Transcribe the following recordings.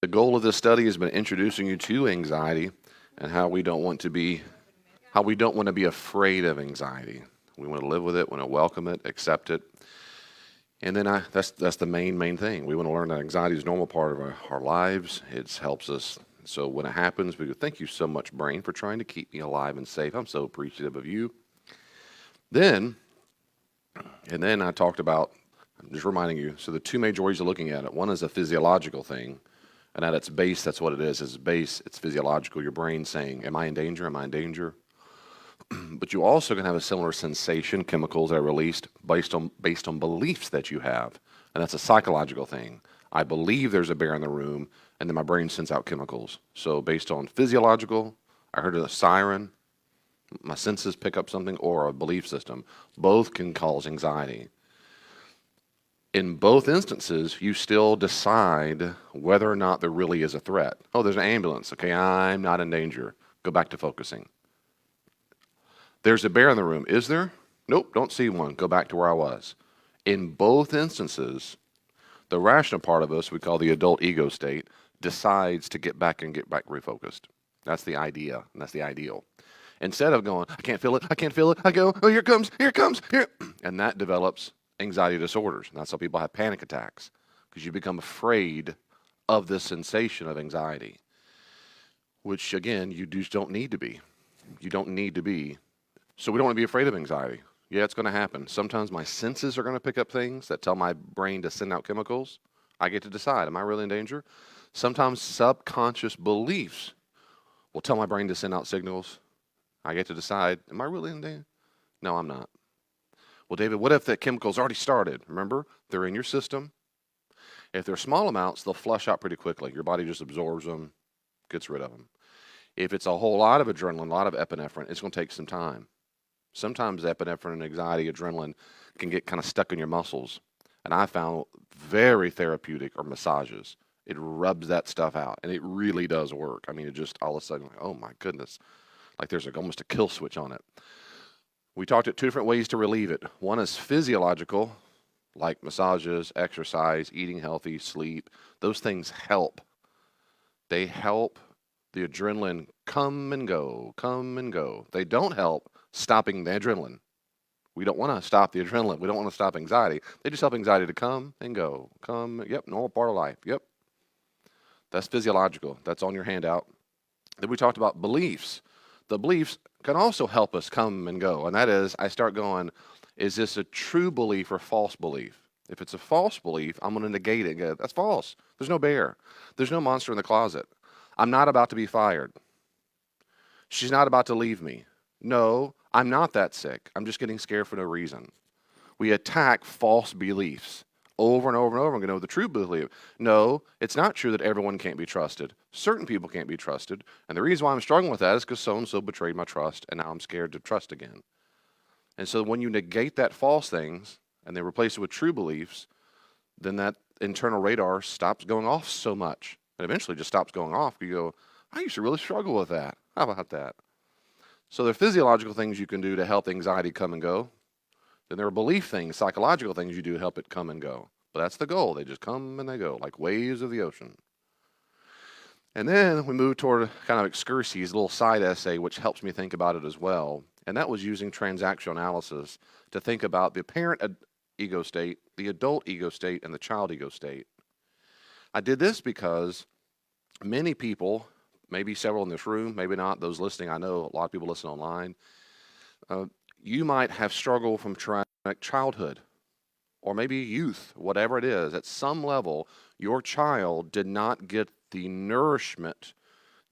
The goal of this study has been introducing you to anxiety and how we don't want to be afraid of anxiety. We want to live with it, want to welcome it, accept it. And then that's the main thing. We want to learn that anxiety is a normal part of our lives. It helps us. So when it happens, we go, thank you so much, brain, for trying to keep me alive and safe. I'm so appreciative of you. Then, and then I talked about, I'm just reminding you, so the two major ways of looking at it. One is a physiological thing, and at its base, that's what it is. It's base, it's physiological. Your brain saying, am I in danger? Am I in danger? But you also can have a similar sensation, chemicals that are released based on beliefs that you have, and that's a psychological thing. I believe there's a bear in the room, and then my brain sends out chemicals. So based on physiological, I heard a siren, my senses pick up something, or a belief system. Both can cause anxiety. In both instances, you still decide whether or not there really is a threat. Oh, there's an ambulance. Okay, I'm not in danger. Go back to focusing. There's a bear in the room. Is there? Nope, don't see one. Go back to where I was. In both instances, the rational part of us, we call the adult ego state, decides to get back refocused. That's the idea, and that's the ideal. Instead of going, I can't feel it, I can't feel it, I go, oh, here it comes, here it comes, here. And that develops anxiety disorders. And that's how people have panic attacks, because you become afraid of the sensation of anxiety, which, again, you just don't need to be. You don't need to be. So we don't want to be afraid of anxiety. Yeah, it's going to happen. Sometimes my senses are going to pick up things that tell my brain to send out chemicals. I get to decide, am I really in danger? Sometimes subconscious beliefs will tell my brain to send out signals. I get to decide, am I really in danger? No, I'm not. Well, David, what if the chemicals already started? Remember, they're in your system. If they're small amounts, they'll flush out pretty quickly. Your body just absorbs them, gets rid of them. If it's a whole lot of adrenaline, a lot of epinephrine, it's going to take some time. Sometimes epinephrine, anxiety, adrenaline can get kind of stuck in your muscles. And I found very therapeutic are massages. It rubs that stuff out, and it really does work. I mean, it just all of a sudden, like, oh my goodness, like there's almost a kill switch on it. We talked at two different ways to relieve it. One is physiological, like massages, exercise, eating healthy, sleep. Those things help. They help the adrenaline come and go, come and go. They don't help stopping the adrenaline. We don't want to stop the adrenaline. We don't want to stop anxiety. They just help anxiety to come and go. Come, yep, normal part of life. Yep. That's physiological. That's on your handout. Then we talked about beliefs. The beliefs can also help us come and go. And that is, I start going, is this a true belief or false belief? If it's a false belief, I'm going to negate it and go, that's false. There's no bear. There's no monster in the closet. I'm not about to be fired. She's not about to leave me. No, I'm not that sick. I'm just getting scared for no reason. We attack false beliefs over and over and over and go, no, the true belief. No, it's not true that everyone can't be trusted. Certain people can't be trusted. And the reason why I'm struggling with that is because so-and-so betrayed my trust, and now I'm scared to trust again. And so when you negate that false things and they replace it with true beliefs, then that internal radar stops going off so much. And eventually just stops going off. You go, I used to really struggle with that. How about that? So there are physiological things you can do to help anxiety come and go. Then there are belief things, psychological things you do to help it come and go. But that's the goal. They just come and they go, like waves of the ocean. And then we move toward kind of excursus, a little side essay, which helps me think about it as well. And that was using transactional analysis to think about the parent ego state, the adult ego state, and the child ego state. I did this because many people, maybe several in this room, maybe not, those listening, I know a lot of people listen online, you might have struggled from childhood or maybe youth, whatever it is. At some level, your child did not get the nourishment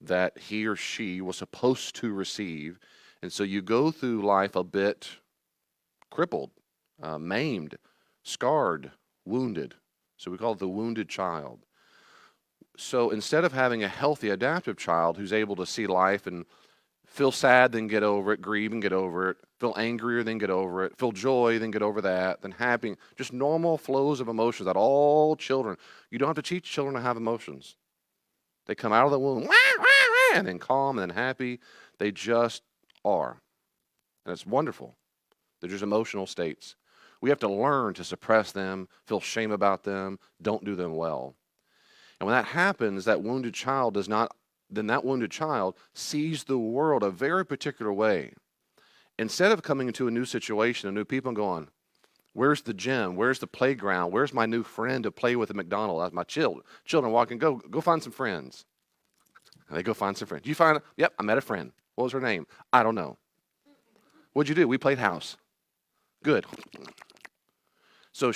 that he or she was supposed to receive. And so you go through life a bit crippled, maimed, scarred, wounded. So we call it the wounded child. So instead of having a healthy, adaptive child who's able to see life and feel sad, then get over it, grieve and get over it, feel angrier, then get over it, feel joy, then get over that, then happy, just normal flows of emotions that all children, you don't have to teach children to have emotions. They come out of the womb, wah, wah, wah, and then calm and then happy. They just are. And it's wonderful. They're just emotional states. We have to learn to suppress them, feel shame about them, don't do them well. And when that happens, that wounded child does not, then that wounded child sees the world a very particular way. Instead of coming into a new situation, a new people, and going, where's the gym? Where's the playground? Where's my new friend to play with at McDonald's? My children walking, go find some friends. And they go find some friends. You find, yep, I met a friend. What was her name? I don't know. What'd you do? We played house. Good. So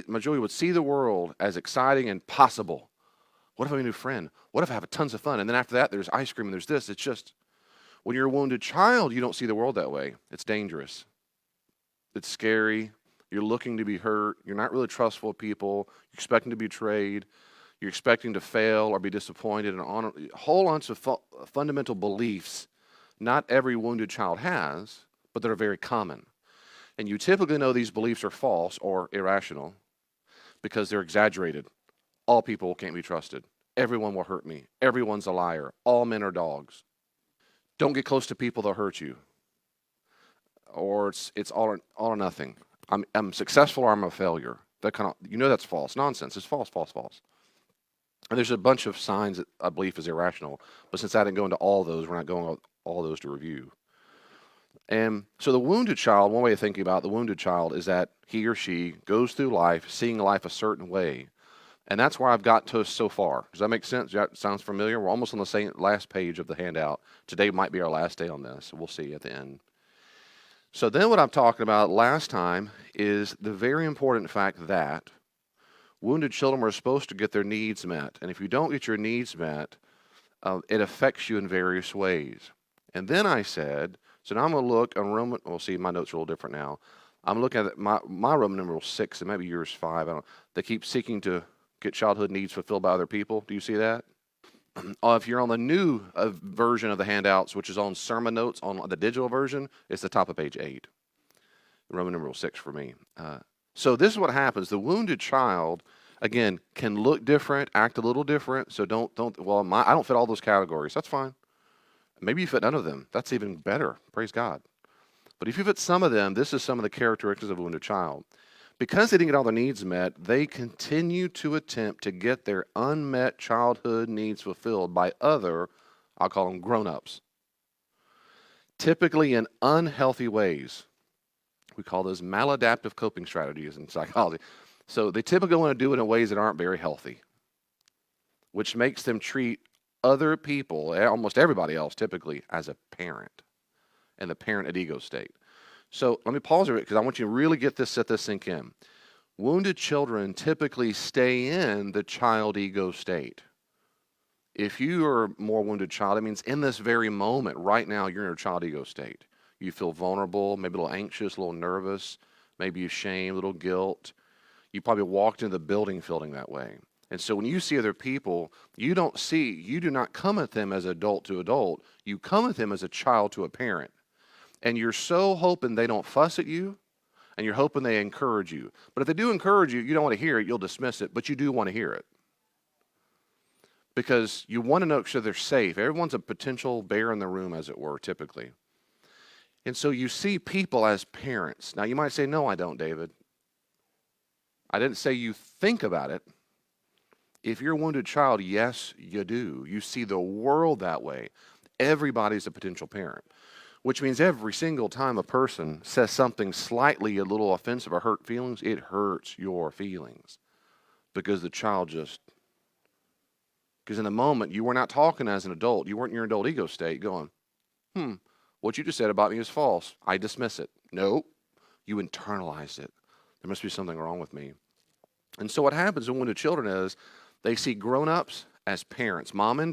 Marjorie would see the world as exciting and possible. What if I have a new friend? What if I have tons of fun? And then after that, there's ice cream and there's this. It's just, when you're a wounded child, you don't see the world that way. It's dangerous. It's scary. You're looking to be hurt. You're not really trustful of people. You're expecting to be betrayed. You're expecting to fail or be disappointed. And on a whole bunch of fundamental beliefs not every wounded child has, but that are very common. And you typically know these beliefs are false or irrational because they're exaggerated. All people can't be trusted. Everyone will hurt me. Everyone's a liar. All men are dogs. Don't get close to people, they'll hurt you. Or it's all or nothing. I'm successful or I'm a failure. That kind of, that's false. Nonsense. It's false, false, false. And there's a bunch of signs that a belief is irrational. But since I didn't go into all those, we're not going all those to review. And so the wounded child, one way of thinking about the wounded child is that he or she goes through life seeing life a certain way. And that's where I've got to so far. Does that make sense? That sounds familiar? We're almost on the same last page of the handout. Today might be our last day on this. We'll see at the end. So then what I'm talking about last time is the very important fact that wounded children are supposed to get their needs met. And if you don't get your needs met, it affects you in various ways. And then I said, so now I'm going to look on Roman, we'll see, my notes are a little different now. I'm looking at my Roman numeral 6, and maybe yours 5. I don't. They keep seeking to get childhood needs fulfilled by other people. Do you see that? If you're on the new version of the handouts, which is on sermon notes on the digital version, it's the top of page 8. Roman numeral 6 for me. So this is what happens. The wounded child, again, can look different, act a little different. So I don't fit all those categories. That's fine. Maybe you fit none of them. That's even better. Praise God. But if you fit some of them, this is some of the characteristics of a wounded child. Because they didn't get all their needs met, they continue to attempt to get their unmet childhood needs fulfilled by other, I'll call them grown-ups, typically in unhealthy ways. We call those maladaptive coping strategies in psychology. So they typically want to do it in ways that aren't very healthy, which makes them treat other people, almost everybody else typically, as a parent, and the parent at ego state. So let me pause a bit because I want you to really set this sink in. Wounded children typically stay in the child ego state. If you are a more wounded child, it means in this very moment, right now, you're in a child ego state. You feel vulnerable, maybe a little anxious, a little nervous, maybe shame, a little guilt. You probably walked into the building feeling that way. And so when you see other people, you do not come at them as adult to adult. You come at them as a child to a parent. And you're so hoping they don't fuss at you, and you're hoping they encourage you. But if they do encourage you, you don't want to hear it, you'll dismiss it, but you do want to hear it. Because you want to know sure they're safe. Everyone's a potential bear in the room, as it were, typically. And so you see people as parents. Now you might say, no, I don't, David. I didn't say you think about it. If you're a wounded child, yes, you do. You see the world that way. Everybody's a potential parent. Which means every single time a person says something slightly a little offensive or hurt feelings, it hurts your feelings. Because the child because in the moment, you were not talking as an adult. You weren't in your adult ego state going, what you just said about me is false. I dismiss it. No, you internalized it. There must be something wrong with me. And so what happens when wounded children is they see grown-ups as parents, mama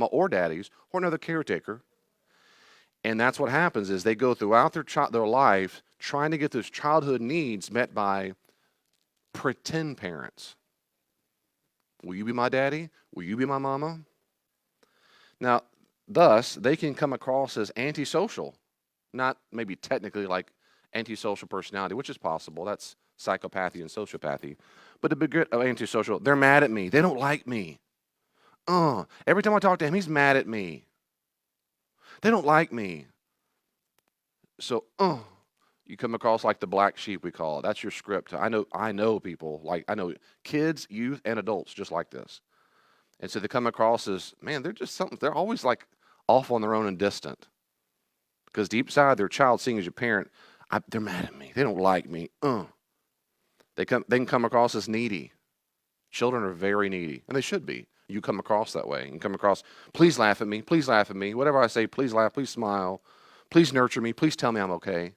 or daddies, or another caretaker. And that's what happens is they go throughout their life trying to get those childhood needs met by pretend parents. Will you be my daddy? Will you be my mama? Now, thus, they can come across as antisocial, not maybe technically like antisocial personality, which is possible. That's psychopathy and sociopathy. But the big of antisocial, they're mad at me. They don't like me. Every time I talk to him, he's mad at me. They don't like me. So, you come across like the black sheep, we call it. That's your script. I know people, I know kids, youth, and adults just like this. And so they come across as, man, they're just something, they're always like off on their own and distant. Because deep inside, their child seeing as your parent, they're mad at me. They don't like me. They can come across as needy. Children are very needy, and they should be. You come across that way. You come across, please laugh at me. Please laugh at me. Whatever I say, please laugh. Please smile. Please nurture me. Please tell me I'm okay.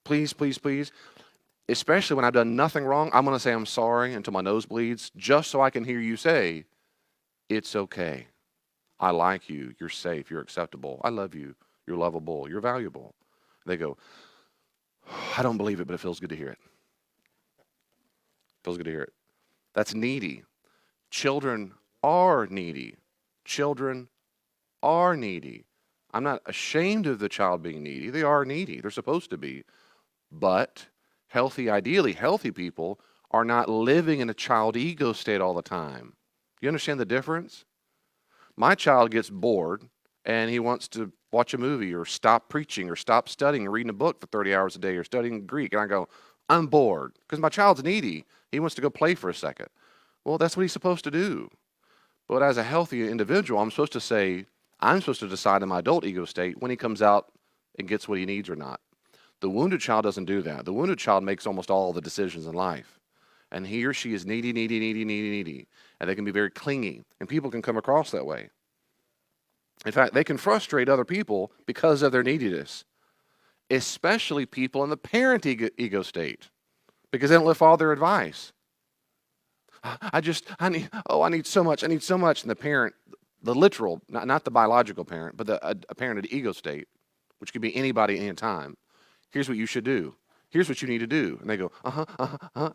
Please, please, please. Especially when I've done nothing wrong, I'm going to say I'm sorry until my nose bleeds, just so I can hear you say, it's okay. I like you. You're safe. You're acceptable. I love you. You're lovable. You're valuable. They go, I don't believe it, but it feels good to hear it. Feels good to hear it. That's needy. Children are needy. Children are needy. I'm not ashamed of the child being needy. They are needy. They're supposed to be. But ideally healthy people are not living in a child ego state all the time. You understand the difference? My child gets bored and he wants to watch a movie or stop preaching or stop studying or reading a book for 30 hours a day or studying Greek. And I go, I'm bored because my child's needy. He wants to go play for a second. Well, that's what he's supposed to do. But as a healthy individual, I'm supposed to decide in my adult ego state when he comes out and gets what he needs or not. The wounded child doesn't do that. The wounded child makes almost all the decisions in life. And he or she is needy, needy, needy, needy, needy. And they can be very clingy. And people can come across that way. In fact, they can frustrate other people because of their neediness, especially people in the parent ego state, because they don't follow their advice. I need so much. And the parent, the literal, not the biological parent, but a parent at ego state, which could be anybody, anytime. Here's what you should do. Here's what you need to do. And they go,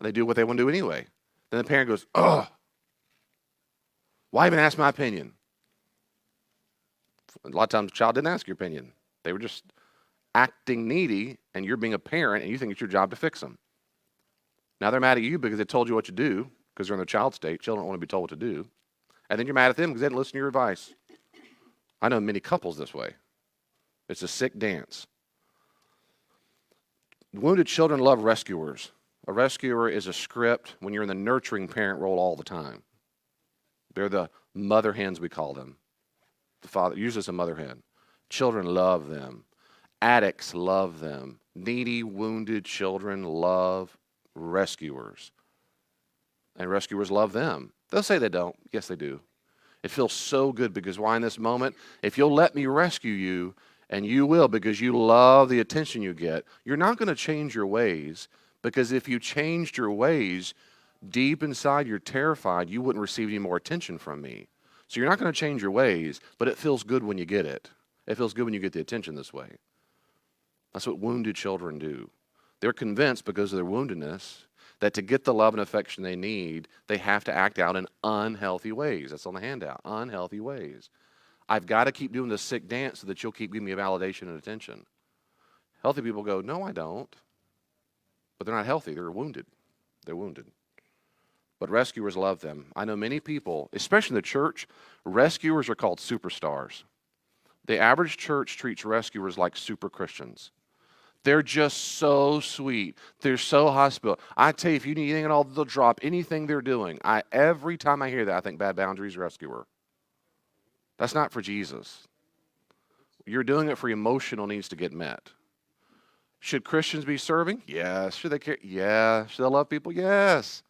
They do what they want to do anyway. Then the parent goes, why even ask my opinion? A lot of times the child didn't ask your opinion. They were just acting needy, and you're being a parent, and you think it's your job to fix them. Now they're mad at you because they told you what to do, because they're in their child state. Children don't want to be told what to do. And then you're mad at them because they didn't listen to your advice. I know many couples this way. It's a sick dance. Wounded children love rescuers. A rescuer is a script when you're in the nurturing parent role all the time. They're the mother hens, we call them. The father, usually it's a mother hen. Children love them. Addicts love them. Needy, wounded children love rescuers. And rescuers love them. They'll say they don't. Yes, they do. It feels so good because why in this moment? If you'll let me rescue you, and you will because you love the attention you get, you're not going to change your ways, because if you changed your ways, deep inside you're terrified you wouldn't receive any more attention from me. So you're not going to change your ways, but it feels good when you get it. It feels good when you get the attention this way. That's what wounded children do. They're convinced because of their woundedness that to get the love and affection they need, they have to act out in unhealthy ways. That's on the handout, unhealthy ways. I've got to keep doing this sick dance so that you'll keep giving me validation and attention. Healthy people go, no, I don't. But they're not healthy. They're wounded. They're wounded. But rescuers love them. I know many people, especially in the church, rescuers are called superstars. The average church treats rescuers like super Christians. They're just so sweet. They're so hospitable. I tell you, if you need anything at all, they'll drop anything they're doing. Every time I hear that, I think Bad Boundaries rescuer. That's not for Jesus. You're doing it for emotional needs to get met. Should Christians be serving? Yes. Should they care? Yeah. Should they love people? Yes.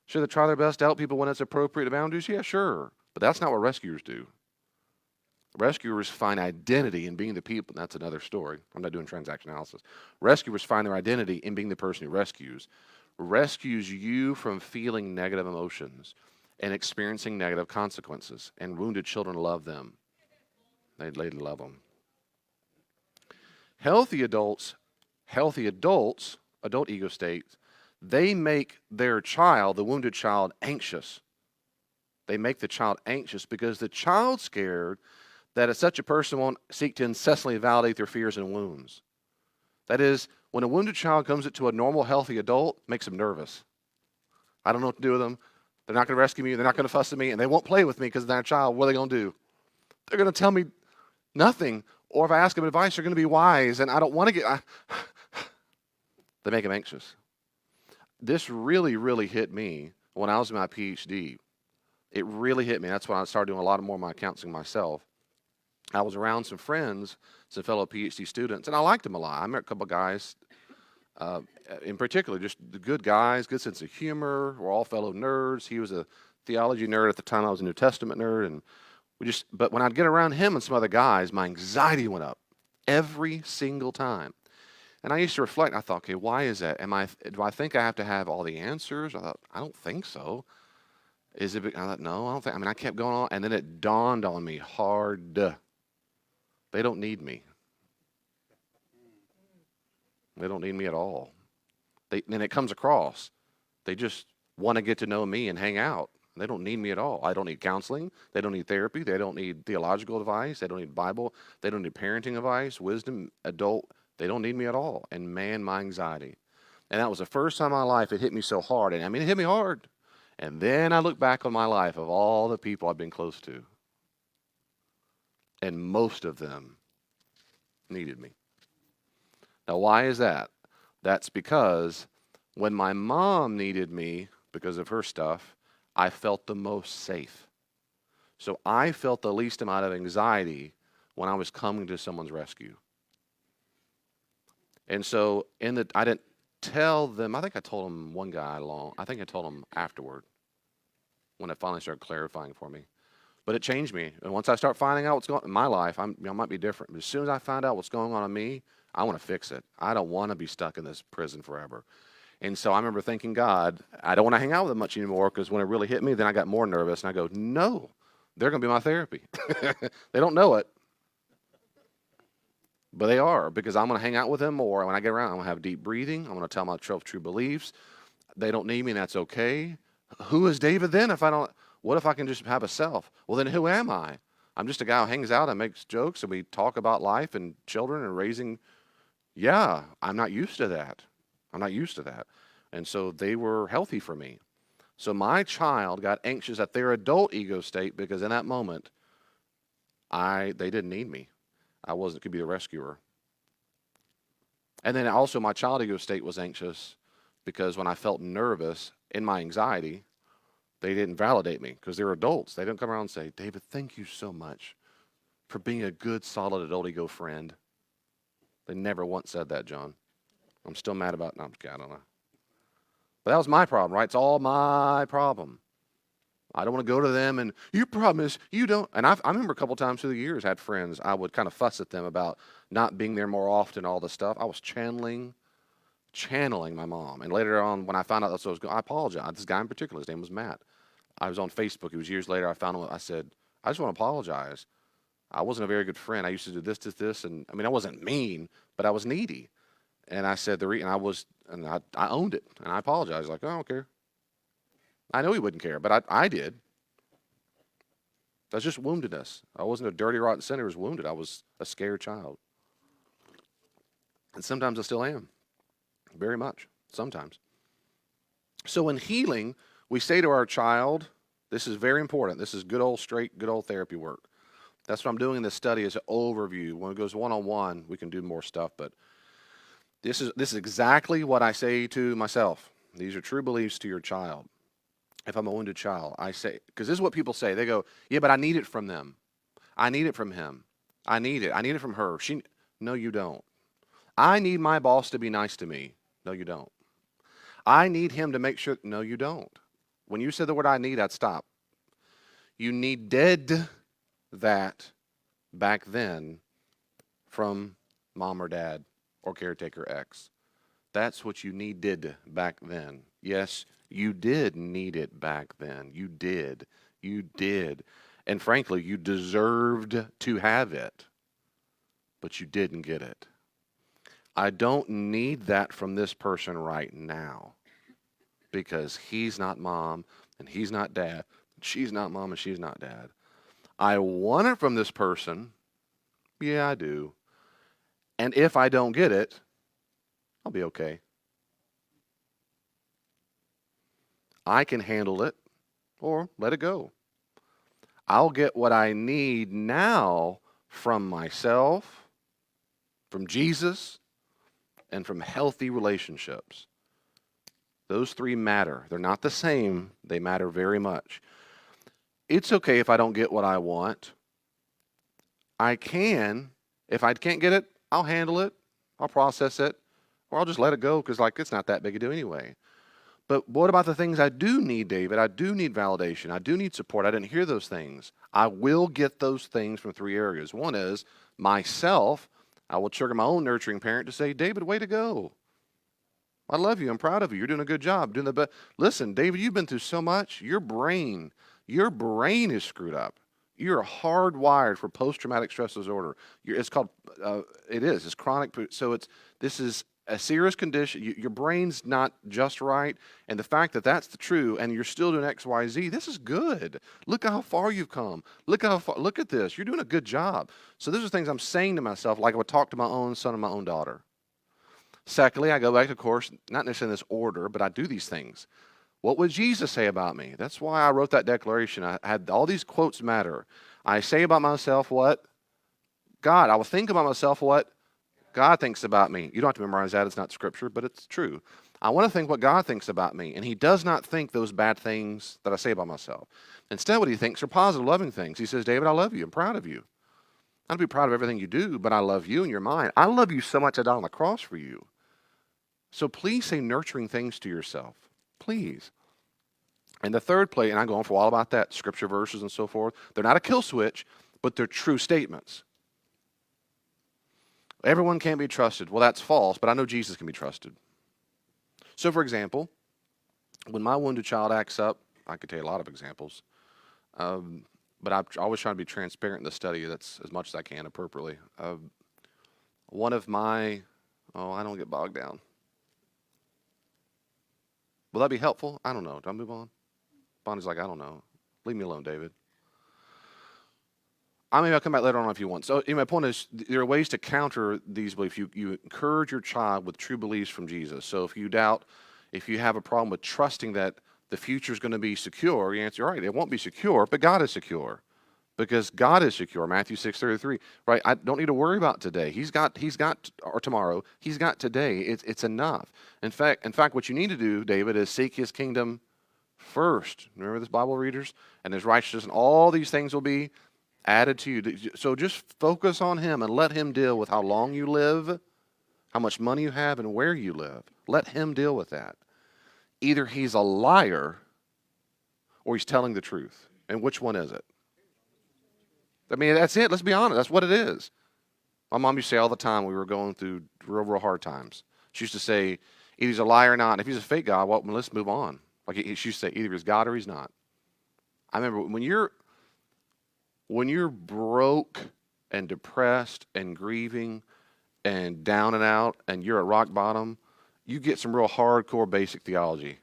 Should they try their best to help people when it's appropriate to boundaries? Yeah, sure. But that's not what rescuers do. Rescuers find identity in being the people. That's another story. I'm not doing transaction analysis. Rescuers find their identity in being the person who rescues. Rescues you from feeling negative emotions and experiencing negative consequences. And wounded children love them. They love them. Healthy adults, adult ego states, they make their child, the wounded child, anxious. They make the child anxious because the child's scared that such a person won't seek to incessantly validate their fears and wounds. That is, when a wounded child comes into a normal, healthy adult, it makes them nervous. I don't know what to do with them. They're not going to rescue me. They're not going to fuss at me. And they won't play with me because they're a child. What are they going to do? They're going to tell me nothing. Or if I ask them advice, they're going to be wise. And I don't want to get... They make them anxious. This really, really hit me when I was in my PhD. It really hit me. That's when I started doing a lot more of my counseling myself. I was around some friends, some fellow PhD students, and I liked them a lot. I met a couple of guys, uh, in particular, just the good guys, good sense of humor. We're all fellow nerds. He was a theology nerd at the time. I was a New Testament nerd, and but when I'd get around him and some other guys, my anxiety went up every single time. And I used to reflect. I thought, okay, why is that? Do I think I have to have all the answers? I thought, I don't think so. I thought, no, I don't think. I mean, I kept going on, and then it dawned on me hard. They don't need me. They don't need me at all. Then it comes across. They just want to get to know me and hang out. They don't need me at all. I don't need counseling. They don't need therapy. They don't need theological advice. They don't need Bible. They don't need parenting advice, wisdom, adult. They don't need me at all. And man, my anxiety. And that was the first time in my life it hit me so hard. And I mean, it hit me hard. And then I look back on my life of all the people I've been close to. And most of them needed me. Now, why is that? That's because when my mom needed me because of her stuff, I felt the most safe. So I felt the least amount of anxiety when I was coming to someone's rescue. And so I didn't tell them. I think I told them one guy I think I told them afterward when it finally started clarifying for me. But it changed me. And once I start finding out what's going on in my life, I might be different. But as soon as I find out what's going on in me, I want to fix it. I don't want to be stuck in this prison forever. And so I remember thinking, God, I don't want to hang out with them much anymore, because when it really hit me, then I got more nervous. And I go, no, they're going to be my therapy. They don't know it, but they are, because I'm going to hang out with them more. And when I get around, I'm going to have deep breathing. I'm going to tell my 12 true beliefs. They don't need me, and that's okay. Who is David then if I don't? What if I can just have a self? Well, then who am I? I'm just a guy who hangs out and makes jokes, and we talk about life and children and raising. Yeah, I'm not used to that. I'm not used to that. And so they were healthy for me. So my child got anxious at their adult ego state, because in that moment, they didn't need me. I could be the rescuer. And then also my child ego state was anxious, because when I felt nervous in my anxiety, they didn't validate me, because they're adults. They don't come around and say, David, thank you so much for being a good, solid adult ego friend. They never once said that, John. I'm still mad about, no, I don't know. But that was my problem, right? It's all my problem. I don't want to go to them and, your problem is you don't. And I remember a couple times through the years, I had friends, I would kind of fuss at them about not being there more often, all this stuff. I was channeling my mom. And later on, when I found out that's what I was going, I apologized. This guy in particular, his name was Matt. I was on Facebook. It was years later. I found him. I said, I just want to apologize. I wasn't a very good friend. I used to do this. And I mean, I wasn't mean, but I was needy. And I said, I owned it. And I apologized. Like, I don't care. I know he wouldn't care, but I did. That's just woundedness. I wasn't a dirty, rotten sinner. I was wounded. I was a scared child. And sometimes I still am. Very much. Sometimes. So in healing, we say to our child, this is very important. This is good old therapy work. That's what I'm doing in this study, is an overview. When it goes one-on-one, we can do more stuff. But this is exactly what I say to myself. These are true beliefs to your child. If I'm a wounded child, I say, because this is what people say. They go, yeah, but I need it from them. I need it from him. I need it. I need it from her. No, you don't. I need my boss to be nice to me. No, you don't. I need him to make sure. No, you don't. When you said the word I need, I'd stop. You needed that back then from mom or dad or caretaker X. That's what you needed back then. Yes, you did need it back then. You did. You did. And frankly, you deserved to have it, but you didn't get it. I don't need that from this person right now, because he's not mom and he's not dad. She's not mom and she's not dad. I want it from this person. Yeah, I do. And if I don't get it, I'll be okay. I can handle it or let it go. I'll get what I need now from myself, from Jesus, and from healthy relationships. Those three matter. They're not the same. They matter very much. It's okay if I don't get what I want. I can, if I can't get it, I'll handle it, I'll process it, or I'll just let it go because, like, it's not that big a deal anyway. But what about the things I do need, David? I do need validation. I do need support. I didn't hear those things. I will get those things from three areas. One is myself. I will trigger my own nurturing parent to say, David, way to go. I love you. I'm proud of you. You're doing a good job. Doing the best. Listen, David, you've been through so much. Your brain is screwed up. You're hardwired for post-traumatic stress disorder. It's called, it's chronic. So this is a serious condition. Your brain's not just right. And the fact that that's the true and you're still doing X, Y, Z, this is good. Look at how far you've come. Look at this. You're doing a good job. So those are things I'm saying to myself, like I would talk to my own son and my own daughter. Secondly, I go back to course, not necessarily in this order, but I do these things. What would Jesus say about me? That's why I wrote that declaration. I had all these quotes matter. I say about myself what? God. I will think about myself what? God thinks about me. You don't have to memorize that. It's not scripture, but it's true. I want to think what God thinks about me. And he does not think those bad things that I say about myself. Instead, what he thinks are positive, loving things. He says, David, I love you. I'm proud of you. I don't be proud of everything you do, but I love you and you're mine. I love you so much I died on the cross for you. So please say nurturing things to yourself. Please. And the third place, and I go on for a while about that, scripture verses and so forth. They're not a kill switch, but they're true statements. Everyone can't be trusted. Well, that's false, but I know Jesus can be trusted. So, for example, when my wounded child acts up, I could tell you a lot of examples, but I always try to be transparent in the study. That's as much as I can appropriately. One of my, I don't get bogged down. Will that be helpful? I don't know. Do I move on? Bonnie's like, I don't know. Leave me alone, David. I'll come back later on if you want. So my point is, there are ways to counter these beliefs. You encourage your child with true beliefs from Jesus. So if you doubt, if you have a problem with trusting that the future is going to be secure, you answer, all right, it won't be secure, but God is secure. Because God is secure, Matthew 6:33, right? I don't need to worry about today. He's got, or tomorrow. He's got today. It's enough. In fact, what you need to do, David, is seek His kingdom first. Remember this, Bible readers, and His righteousness, and all these things will be added to you. So just focus on Him and let Him deal with how long you live, how much money you have, and where you live. Let Him deal with that. Either He's a liar, or He's telling the truth. And which one is it? I mean, that's it. Let's be honest. That's what it is. My mom used to say all the time we were going through real hard times. She used to say, either he's a liar or not. And if he's a fake God, well, let's move on. Like she used to say, either he's God or he's not. I remember when you're broke and depressed and grieving and down and out and you're at rock bottom, you get some real hardcore basic theology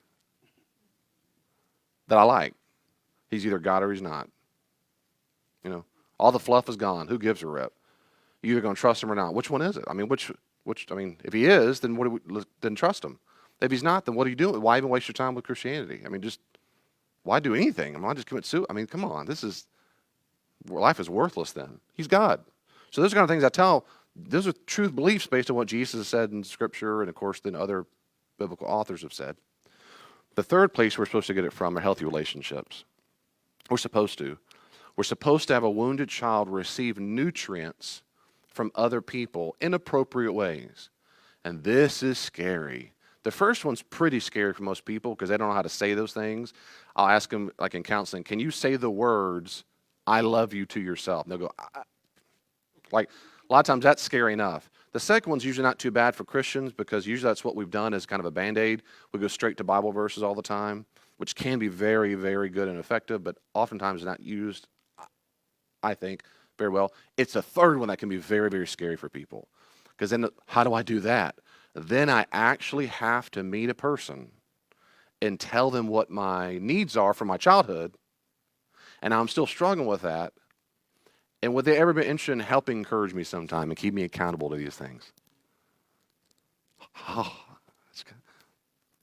that I like. He's either God or he's not. You know, all the fluff is gone. Who gives a rip? You're either going to trust him or not. Which one is it? I mean, if he is, then then trust him. If he's not, then what are you doing? Why even waste your time with Christianity? I mean, why do anything? I just commit suicide. I mean, come on. Life is worthless then. He's God. So those are the kind of things I tell. Those are truth beliefs based on what Jesus has said in Scripture and, of course, then other biblical authors have said. The third place we're supposed to get it from are healthy relationships. We're supposed to. We're supposed to have a wounded child receive nutrients from other people in appropriate ways. And this is scary. The first one's pretty scary for most people because they don't know how to say those things. I'll ask them, like in counseling, can you say the words, I love you to yourself? And they'll go, like, a lot of times that's scary enough. The second one's usually not too bad for Christians because usually that's what we've done as kind of a Band-Aid. We go straight to Bible verses all the time, which can be very, very good and effective, but oftentimes not used, I think, very well. It's the third one that can be very, very scary for people. Because then, how do I do that? Then I actually have to meet a person and tell them what my needs are from my childhood, and I'm still struggling with that. And would they ever be interested in helping encourage me sometime and keep me accountable to these things? Oh, that's good.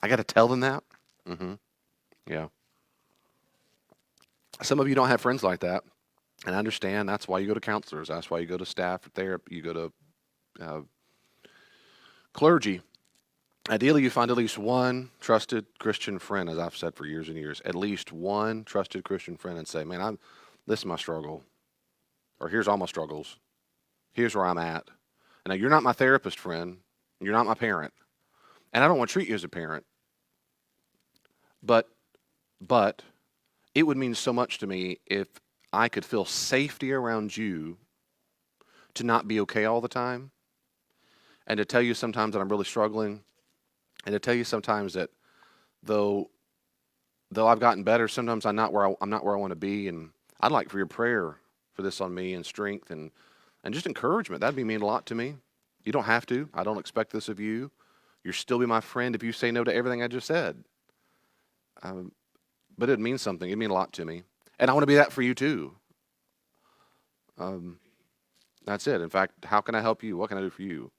I got to tell them that? Mm-hmm. Yeah. Some of you don't have friends like that. And I understand that's why you go to counselors. That's why you go to staff therapy. You go to clergy. Ideally, you find at least one trusted Christian friend, as I've said for years and years, at least one trusted Christian friend, and say, man, this is my struggle, or here's all my struggles. Here's where I'm at. And now, you're not my therapist friend. You're not my parent. And I don't want to treat you as a parent. But, but it would mean so much to me if I could feel safety around you to not be okay all the time, and to tell you sometimes that I'm really struggling, and to tell you sometimes that though I've gotten better, sometimes I'm not where I want to be, and I'd like for your prayer for this on me, and strength, and just encouragement. That'd mean a lot to me. You don't have to. I don't expect this of you. You'll still be my friend if you say no to everything I just said. Um, but it means something. It means a lot to me, and I want to be that for you too. Um, that's it. In fact, how can I help you? What can I do for you?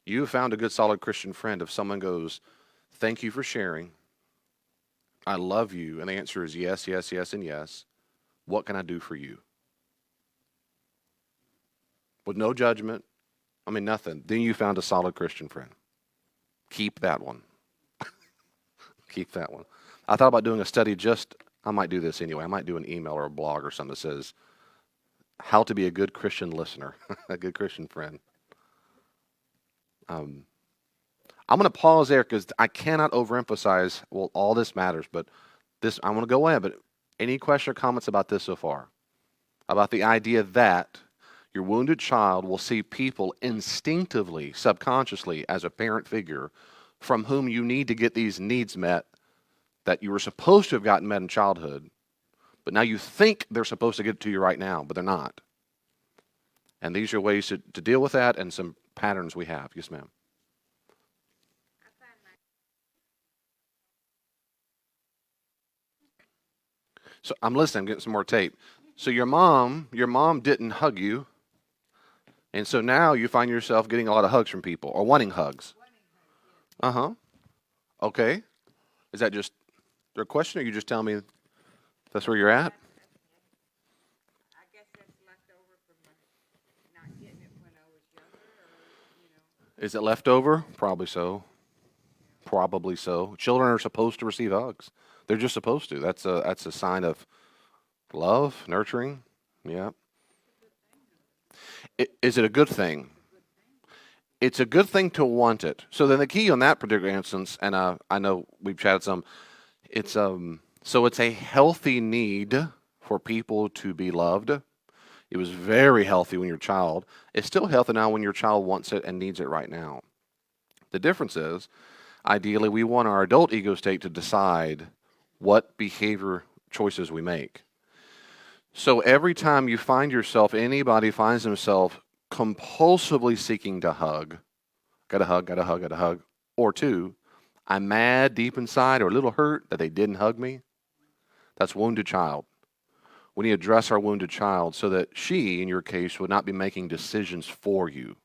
You have found a good, solid Christian friend. If someone goes, "Thank you for sharing. I love you," and the answer is yes, yes, yes, and yes, what can I do for you? With no judgment, nothing. Then you found a solid Christian friend. Keep that one. Keep that one. I thought about doing a study I might do this anyway. I might do an email or a blog or something that says how to be a good Christian listener, a good Christian friend. Um, I'm going to pause there because I cannot overemphasize, well, all this matters, but I want to go away. But any question or comments about this so far? About the idea that your wounded child will see people instinctively, subconsciously, as a parent figure from whom you need to get these needs met that you were supposed to have gotten met in childhood, but now you think they're supposed to get it to you right now, but they're not. And these are ways to deal with that, and some patterns we have. Yes, ma'am. So I'm listening. I'm getting some more tape. So your mom didn't hug you, and so now you find yourself getting a lot of hugs from people or wanting hugs. Uh huh. Okay. Is that just your question, or you just telling me that's where you're at? Is it leftover? Probably so. Probably so. Children are supposed to receive hugs. They're just supposed to. That's a sign of love, nurturing. Yeah. Is it a good thing? It's a good thing to want it. So then the key on that particular instance, and I know we've chatted some. It's a healthy need for people to be loved. It was very healthy when you're a child. It's still healthy now when your child wants it and needs it right now. The difference is, ideally, we want our adult ego state to decide what behavior choices we make. So every time you find yourself, anybody finds themselves compulsively seeking to hug, got to hug, got to hug, got to hug, or two, I'm mad deep inside or a little hurt that they didn't hug me. That's wounded child. We need to address our wounded child so that she, in your case, would not be making decisions for you.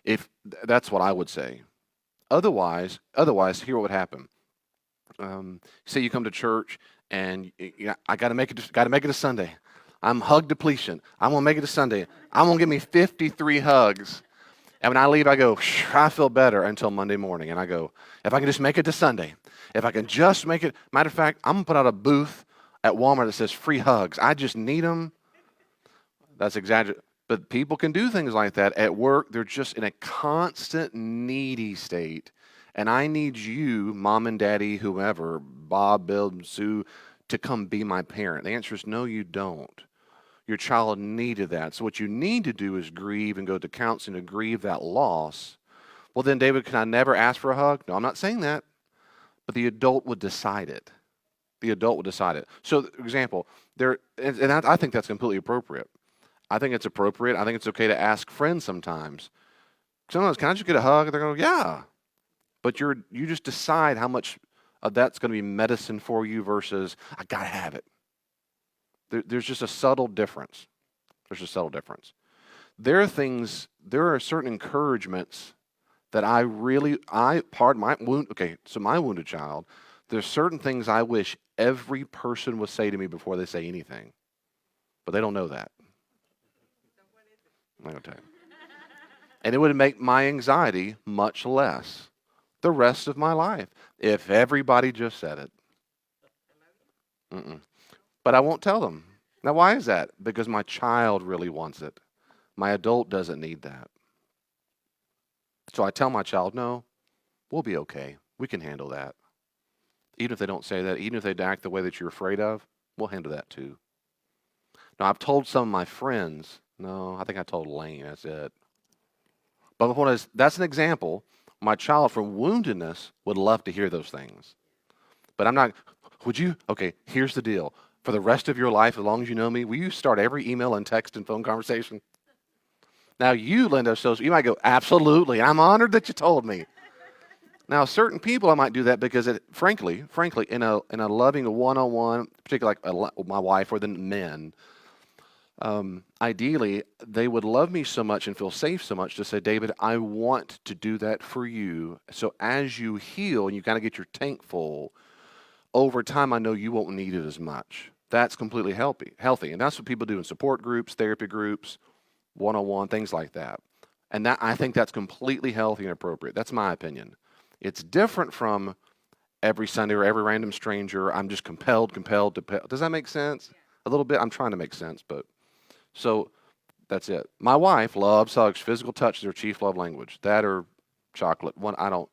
If that's what I would say. Otherwise, here what would happen. Say you come to church and I got to make it. Got to make it to Sunday. I'm hug depletion. I'm gonna make it to Sunday. I'm gonna give me 53 hugs. And when I leave, I go, I feel better until Monday morning. And I go, if I can just make it to Sunday, if I can just make it. Matter of fact, I'm going to put out a booth at Walmart that says free hugs. I just need them. That's exaggerated. But people can do things like that at work. They're just in a constant needy state. And I need you, mom and daddy, whoever, Bob, Bill, Sue, to come be my parent. The answer is no, you don't. Your child needed that. So what you need to do is grieve and go to counseling to grieve that loss. Well, then, David, can I never ask for a hug? No, I'm not saying that. But the adult would decide it. The adult would decide it. So, for example, I think that's completely appropriate. I think it's appropriate. I think it's okay to ask friends sometimes. Sometimes, can I just get a hug? They're going, yeah. But you just decide how much of that's going to be medicine for you versus I gotta have it. There's just a subtle difference. There's a subtle difference. There are certain encouragements that part my wound. Okay, so my wounded child. There's certain things I wish every person would say to me before they say anything, but they don't know that. I'm not gonna tell you. And it would make my anxiety much less the rest of my life if everybody just said it. Mm-mm. But I won't tell them. Now, why is that? Because my child really wants it. My adult doesn't need that. So I tell my child, no, we'll be okay. We can handle that. Even if they don't say that, even if they act the way that you're afraid of, we'll handle that too. Now, I've told some of my friends, no, I think I told Lane, that's it. But the point is, that's an example. My child from woundedness would love to hear those things. But I'm not, would you? Okay, here's the deal. For the rest of your life, as long as you know me, will you start every email and text and phone conversation? Now, you, Linda, so you might go, absolutely. I'm honored that you told me. Now, certain people I might do that because, frankly, in a loving one-on-one, particularly like my wife or the men, ideally they would love me so much and feel safe so much to say, David, I want to do that for you. So as you heal and you kind of get your tank full, over time, I know you won't need it as much. That's completely healthy, and that's what people do in support groups, therapy groups, one-on-one, things like that. And that I think that's completely healthy and appropriate. That's my opinion. It's different from every Sunday or every random stranger. I'm just compelled to. Does that make sense? A little bit. I'm trying to make sense, but so that's it. My wife loves hugs. Physical touch is her chief love language. That or chocolate. One, I don't.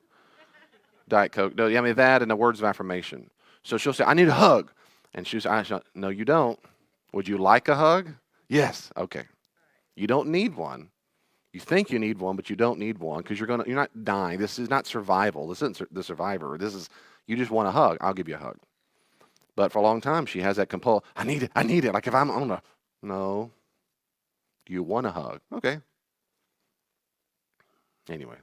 Diet Coke. No, I mean that and the words of affirmation. So she'll say, "I need a hug," and she'll say, "No, you don't. Would you like a hug?" Yes. Okay. You don't need one. You think you need one, but you don't need one because you're not dying. This is not survival. This isn't the survivor. This is you just want a hug. I'll give you a hug. But for a long time, she has that compulsion. I need it. I need it. Like if I'm on a no, you want a hug. Okay. Anyway,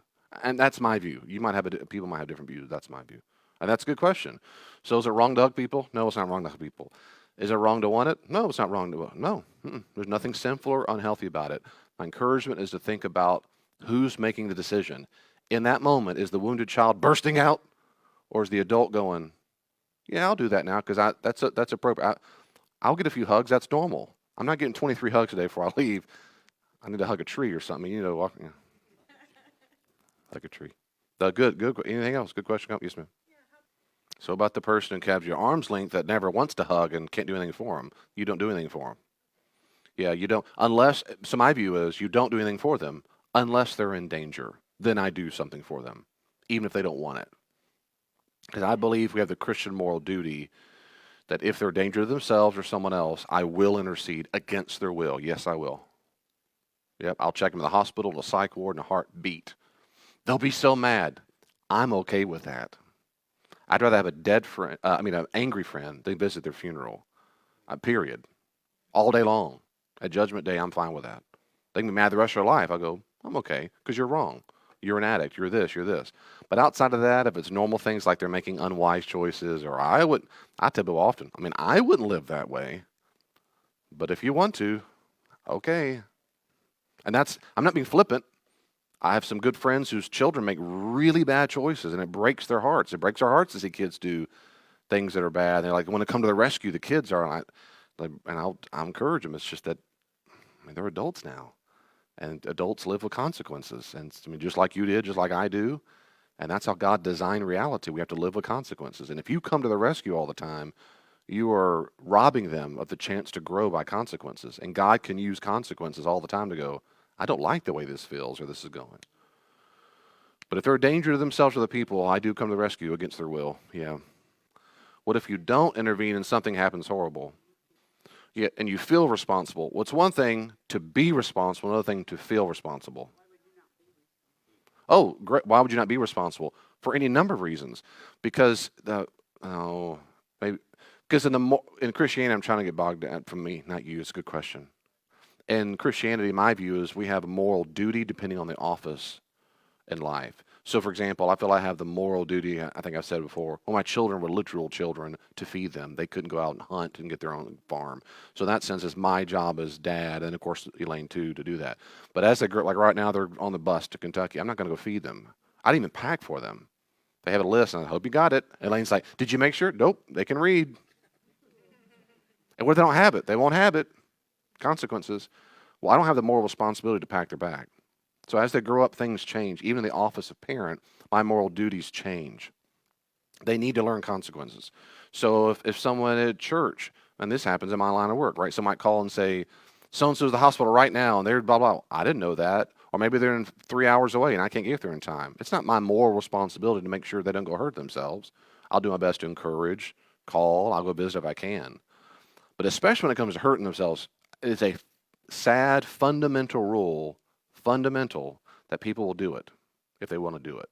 and that's my view. You might have people might have different views. That's my view, and that's a good question. So is it wrong to hug people? No, it's not wrong to hug people. Is it wrong to want it? No, it's not wrong to no. There's nothing sinful or unhealthy about it. My encouragement is to think about who's making the decision. In that moment, is the wounded child bursting out, or is the adult going, "Yeah, I'll do that now because that's appropriate. I'll get a few hugs. That's normal. I'm not getting 23 hugs a day before I leave. I need to hug a tree or something. Walking hug a tree. Good. Anything else? Good question. Yes, ma'am. So about the person who has your arm's length that never wants to hug and can't do anything for them. You don't do anything for them. Yeah, you don't unless. So my view is you don't do anything for them unless they're in danger. Then I do something for them, even if they don't want it. Because I believe we have the Christian moral duty that if they're a danger to themselves or someone else, I will intercede against their will. Yes, I will. Yep, I'll check them in the hospital, the psych ward, and a heartbeat. They'll be so mad. I'm okay with that. I'd rather have a dead friend, an angry friend, than visit their funeral. Period. All day long. At Judgment Day, I'm fine with that. They can be mad the rest of their life. I go, I'm okay, because you're wrong. You're an addict. You're this. You're this. But outside of that, if it's normal things like they're making unwise choices, or I tell people often, I wouldn't live that way. But if you want to, okay. And I'm not being flippant. I have some good friends whose children make really bad choices, and it breaks their hearts. It breaks our hearts to see kids do things that are bad. They're like, when they come to the rescue, the kids are, I'll encourage them. It's just that they're adults now, and adults live with consequences. And just like you did, just like I do, and that's how God designed reality. We have to live with consequences. And if you come to the rescue all the time, you are robbing them of the chance to grow by consequences. And God can use consequences all the time to go, I don't like the way this feels or this is going. But if they're a danger to themselves or the people, I do come to the rescue against their will. Yeah. What if you don't intervene and something happens horrible? Yeah, and you feel responsible. Well, it's one thing to be responsible, another thing to feel responsible. Oh, great. Why would you not be responsible? For any number of reasons. Because maybe because in Christianity, I'm trying to get bogged down from me, not you. It's a good question. In Christianity, my view is we have a moral duty depending on the office in life. So, for example, I feel I have the moral duty, I think I've said before, when my children were literal children, to feed them. They couldn't go out and hunt and get their own farm. So, in that sense, it's my job as dad, and of course, Elaine too, to do that. But as they grow, like right now, they're on the bus to Kentucky. I'm not going to go feed them. I didn't even pack for them. They have a list, and I hope you got it. Elaine's like, did you make sure? Nope, they can read. And what if they don't have it? They won't have it. Consequences. Well, I don't have the moral responsibility to pack their bag. So as they grow up, things change. Even in the office of parent, my moral duties change. They need to learn consequences. So if someone at church, and this happens in my line of work, right? Someone might call and say, so-and-so's at the hospital right now, and they're blah, blah. I didn't know that. Or maybe they're in 3 hours away and I can't get there in time. It's not my moral responsibility to make sure they don't go hurt themselves. I'll do my best to encourage, call, I'll go visit if I can. But especially when it comes to hurting themselves, it's a sad fundamental rule, fundamental, that people will do it if they want to do it.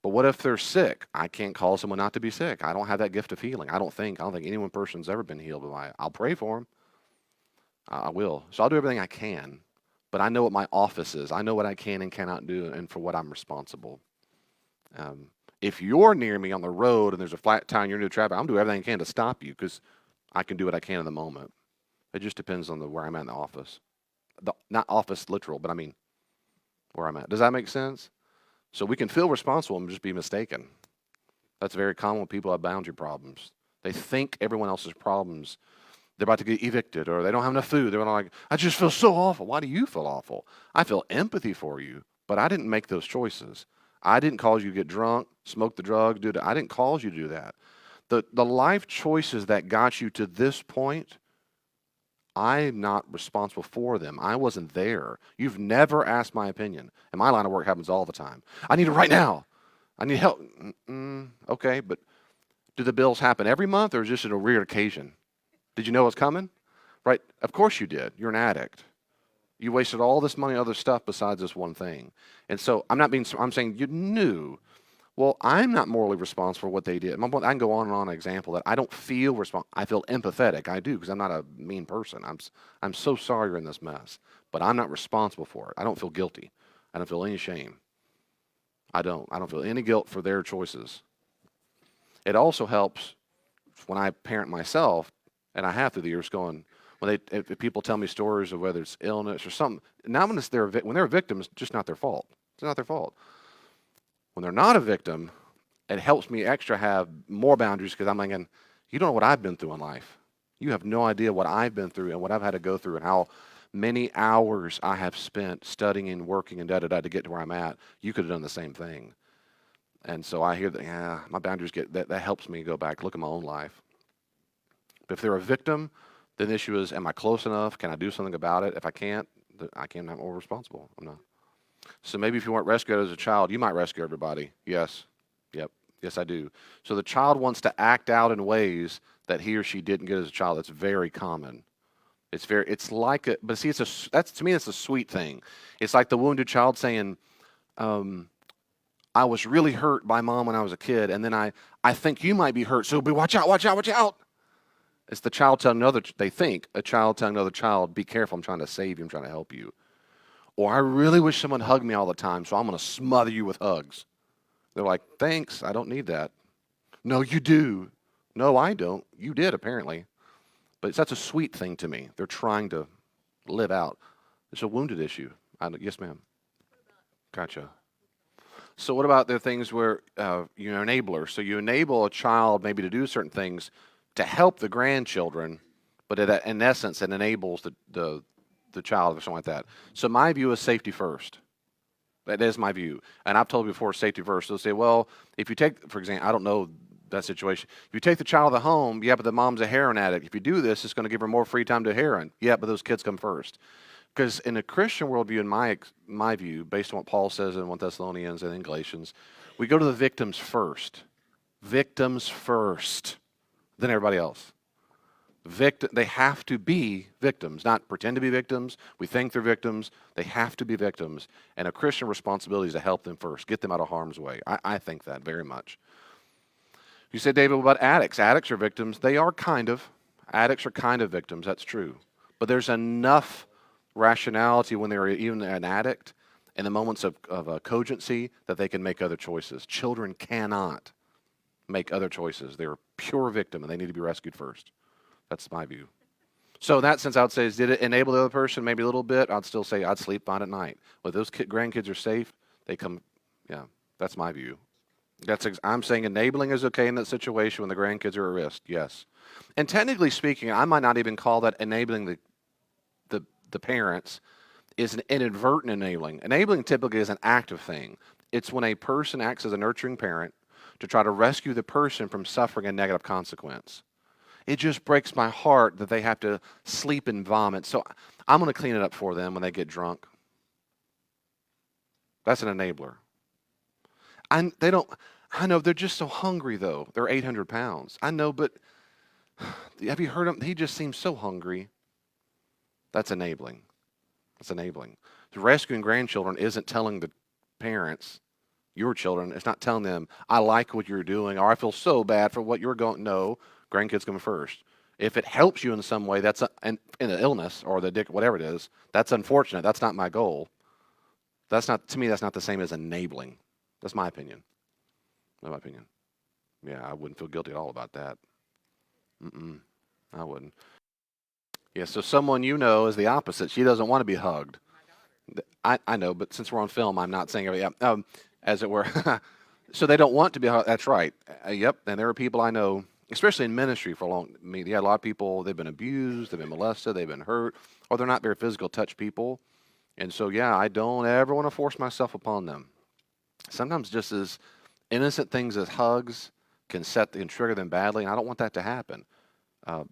But what if they're sick? I can't call someone not to be sick. I don't have that gift of healing. I don't think any one person's ever been healed by it. I'll pray for them. I will. So I'll do everything I can. But I know what my office is. I know what I can and cannot do and for what I'm responsible. If you're near me on the road and there's a flat tire and you're new traffic, I'm going to do everything I can to stop you because I can do what I can in the moment. It just depends on where I'm at in the office. Not office literal, but I mean where I'm at. Does that make sense? So we can feel responsible and just be mistaken. That's very common when people have boundary problems. They think everyone else's problems, they're about to get evicted or they don't have enough food. They're like, I just feel so awful. Why do you feel awful? I feel empathy for you, but I didn't make those choices. I didn't cause you to get drunk, smoke the drug, do that. I didn't cause you to do that. The life choices that got you to this point, I'm not responsible for them. I wasn't there. You've never asked my opinion. And my line of work happens all the time. I need it right now. I need help. Okay, but do the bills happen every month or is this a rare occasion? Did you know it was coming? Right? Of course you did. You're an addict. You wasted all this money on other stuff besides this one thing. And so I'm saying you knew. Well, I'm not morally responsible for what they did. I can go on and on an example that I don't feel responsible. I feel empathetic. I do because I'm not a mean person. I'm so sorry you're in this mess, but I'm not responsible for it. I don't feel guilty. I don't feel any shame. I don't feel any guilt for their choices. It also helps when I parent myself, and I have through the years going, if people tell me stories of whether it's illness or something, now when they're victims, it's just not their fault. It's not their fault. When they're not a victim, it helps me extra have more boundaries because I'm thinking, you don't know what I've been through in life. You have no idea what I've been through and what I've had to go through and how many hours I have spent studying and working and to get to where I'm at. You could have done the same thing. And so I hear that, my boundaries that helps me go back, look at my own life. But if they're a victim, then the issue is, am I close enough? Can I do something about it? If I can't, I can't. I'm more responsible. I'm not. So maybe if you weren't rescued as a child, you might rescue everybody. Yes. Yep. Yes, I do. So the child wants to act out in ways that he or she didn't get as a child. That's very common. It's like a, but see, to me, it's a sweet thing. It's like the wounded child saying, I was really hurt by mom when I was a kid, and then I think you might be hurt, so watch out, watch out, watch out. It's the child telling a child telling another child, be careful, I'm trying to save you, I'm trying to help you. Or I really wish someone hugged me all the time, so I'm going to smother you with hugs. They're like, thanks, I don't need that. No, you do. No, I don't. You did, apparently. But that's a sweet thing to me. They're trying to live out. It's a wounded issue. Yes, ma'am. Gotcha. So what about the things where you're an enabler? So you enable a child maybe to do certain things to help the grandchildren, but in essence, it enables the child or something like that. So my view is safety first. That is my view. And I've told you before, safety first. They'll say, well, if you take, for example, I don't know that situation. If you take the child to the home, yeah, but the mom's a heroin addict. If you do this, it's going to give her more free time to heroin. Yeah, but those kids come first. Because in a Christian worldview, in my view, based on what Paul says in 1 Thessalonians and in Galatians, we go to the victims first. Victims first, then everybody else. They have to be victims, not pretend to be victims. We think they're victims. They have to be victims. And a Christian responsibility is to help them first, get them out of harm's way. I think that very much. You said, David, what about addicts? Addicts are victims. They are kind of. Addicts are kind of victims. That's true. But there's enough rationality when they're even an addict in the moments of cogency that they can make other choices. Children cannot make other choices. They're a pure victim and they need to be rescued first. That's my view. So in that sense, I would say, did it enable the other person maybe a little bit? I'd still say I'd sleep fine at night. But those grandkids are safe. They come, yeah, that's my view. I'm saying enabling is okay in that situation when the grandkids are at risk, yes. And technically speaking, I might not even call that enabling the parents is an inadvertent enabling. Enabling typically is an active thing. It's when a person acts as a nurturing parent to try to rescue the person from suffering a negative consequence. It just breaks my heart that they have to sleep and vomit. So I'm going to clean it up for them when they get drunk. That's an enabler. They don't. I know they're just so hungry though. They're 800 pounds. I know, but have you heard him? He just seems so hungry. That's enabling. That's enabling. So rescuing grandchildren isn't telling the parents, your children, it's not telling them, I like what you're doing, or I feel so bad for what you're going. No, grandkids come first. If it helps you in some way, that's in the illness or the dick, whatever it is, that's unfortunate. That's not my goal. That's not, to me, that's not the same as enabling. That's my opinion. That's my opinion. Yeah, I wouldn't feel guilty at all about that. Mm-mm, I wouldn't. Yeah, so someone you know is the opposite. She doesn't want to be hugged. I know, but since we're on film, I'm not saying everything. Yeah, as it were. So they don't want to be hugged. That's right. Yep. And there are people I know, especially in ministry for a long. I mean, yeah, a lot of people they've been abused, they've been molested, they've been hurt, or they're not very physical touch people. And so yeah, I don't ever want to force myself upon them. Sometimes just as innocent things as hugs can trigger them badly, and I don't want that to happen.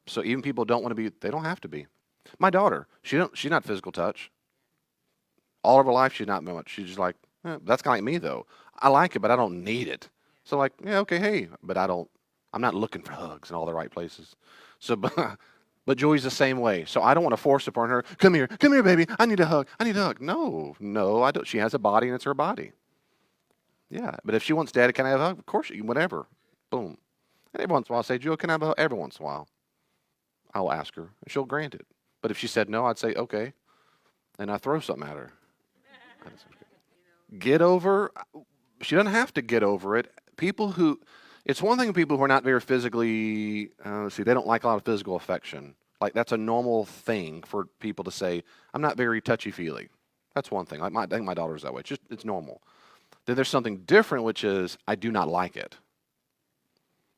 So even people don't want to be. They don't have to be. My daughter, she's not physical touch. All of her life, she's not much. She's just like, that's kind of like me though. I like it, but I don't need it. So like, yeah, okay, hey, but I don't. I'm not looking for hugs in all the right places. So, but Joey's the same way. So I don't want to force upon her. Come here, baby. I need a hug. I need a hug. No, no, I don't. She has a body, and it's her body. Yeah, but if she wants daddy, can I have a hug? Of course, whatever. Boom. And every once in a while, I say, Joe, can I have a hug? Every once in a while, I'll ask her, and she'll grant it. But if she said no, I'd say, okay, and I throw something at her. Get over. She doesn't have to get over it. It's one thing with people who are not very physically, see, they don't like a lot of physical affection. Like that's a normal thing for people to say, I'm not very touchy-feely. That's one thing. I think my daughter's that way. It's normal. Then there's something different, which is I do not like it.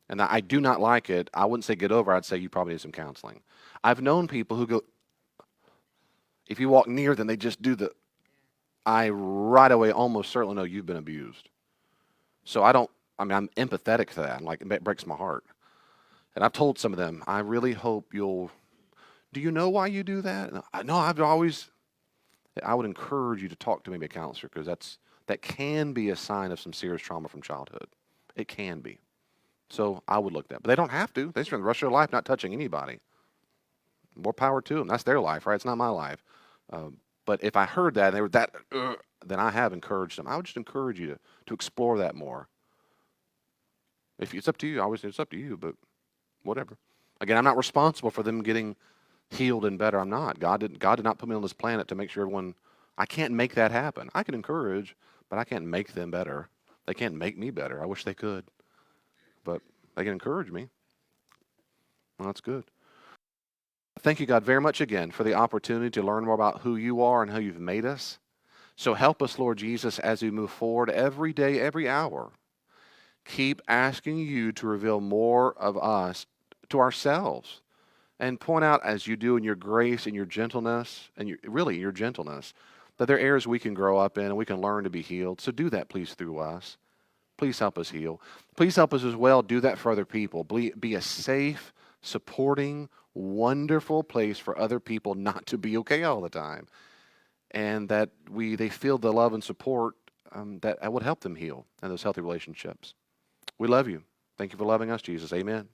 And I do not like it. I wouldn't say get over. I'd say you probably need some counseling. I've known people who go, if you walk near them, they just do I right away almost certainly know you've been abused. So I'm empathetic to that. Like, it breaks my heart. And I've told some of them, I really hope do you know why you do that? No, I would encourage you to talk to maybe a counselor because that can be a sign of some serious trauma from childhood. It can be. So I would look at that. But they don't have to. They spend the rest of their life not touching anybody. More power to them. That's their life, right? It's not my life. But if I heard that and they were that, then I have encouraged them. I would just encourage you to explore that more. If it's up to you, obviously it's up to you, but whatever. Again, I'm not responsible for them getting healed and better. I'm not. God did not put me on this planet to make sure everyone. I can't make that happen. I can encourage, but I can't make them better. They can't make me better. I wish they could, but they can encourage me. Well, that's good. Thank you, God, very much again for the opportunity to learn more about who you are and how you've made us. So help us, Lord Jesus, as we move forward every day, every hour. Keep asking you to reveal more of us to ourselves and point out as you do in your grace and your gentleness and your gentleness that there are areas we can grow up in and we can learn to be healed. So do that, please, through us. Please help us heal. Please help us as well do that for other people. Be a safe, supporting, wonderful place for other people not to be okay all the time. And that they feel the love and support that would help them heal and those healthy relationships. We love you. Thank you for loving us, Jesus. Amen.